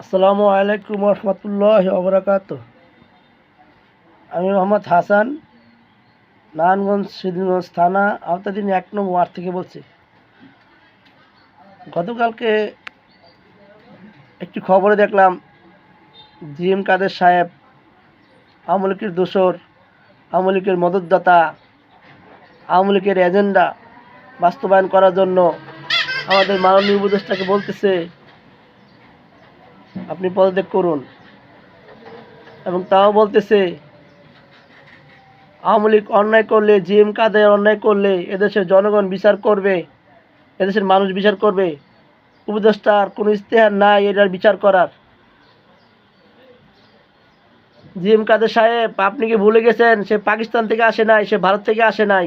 আসসালামু আলাইকুম রহমতুল্লাহি ওয়া বারাকাতুহু। আমি মোহাম্মদ হাসান, নারায়ণগঞ্জ সিদ্ধিরগঞ্জ থানা আওতাধীন ১ নং ওয়ার্ড থেকে বলছি। গতকালকে একটি খবরে দেখলাম জিএম কাদের সাহেব আওয়ামী লীগের দোসর, আওয়ামী লীগের মদতদাতা, আওয়ামী লীগের এজেন্ডা বাস্তবায়ন করার জন্য আমাদের মাননীয় উপদেষ্টাকে বলতেছে আপনি পদত্যাগ করুন, এবং তাও বলতেছে আওয়ামী লীগ অন্যায় করলে, জিএম কাদের অন্যায় করলে এদেশের জনগণ বিচার করবে, এদেশের মানুষ বিচার করবে। উপদেষ্টার কোনো ইশতেহার নাই এটার বিচার করার। জিএম কাদের সাহেব, আপনি কি ভুলে গেছেন সে পাকিস্তান থেকে আসে নাই, সে ভারত থেকে আসে নাই,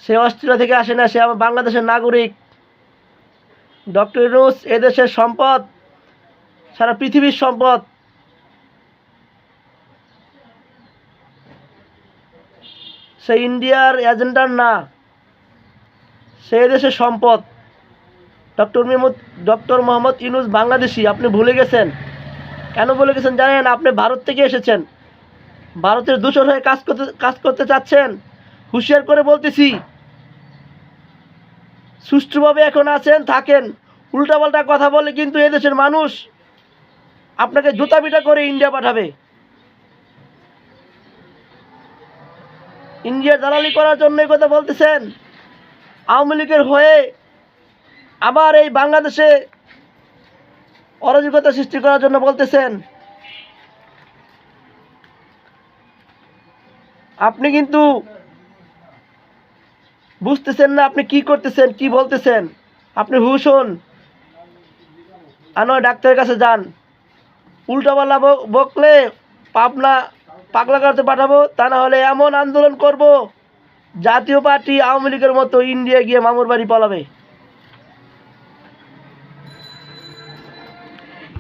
সে অস্ট্রেলিয়া থেকে আসে না, সে আমার বাংলাদেশের নাগরিক। ডক্টর ইউনূস এদেশের সম্পদ, সারা পৃথিবীর সম্পদ। সে ইন্ডিয়ার এজেন্ডার না, সে দেশের সম্পদ। ডক্টর মোহাম্মদ ইউনূস বাংলাদেশি। আপনি ভুলে গেছেন। কেন ভুলে গেছেন জানেন? আপনি ভারত থেকে এসেছেন, ভারতের দূষণ হয়ে কাজ করতে চাচ্ছেন। হুঁশিয়ার করে বলতেছি, সুষ্ঠুভাবে এখন আছেন, থাকেন। উল্টাপাল্টা কথা বলে কিন্তু এদেশের মানুষ আপনাকে জুতা পিটা করে ইন্ডিয়া পাঠাবে। ইন্ডিয়ার দালালি করার জন্য এই কথা বলতেছেন। আওয়ামী লীগের হয়ে আবার এই বাংলাদেশে অরাজকতা সৃষ্টি করার জন্য বলতেছেন। আপনি কিন্তু বুঝতেছেন না আপনি কি করতেছেন, কি বলতেছেন। আপনি হুশ হন, আনোয়ার ডাক্তারের কাছে যান। উল্টাপাল্লা বকলে পাগলা করতে পাঠাবো, তা না হলে এমন আন্দোলন করব জাতীয় পার্টি আওয়ামী লীগের মতো ইন্ডিয়া গিয়ে মামুর বাড়ি পালাবে।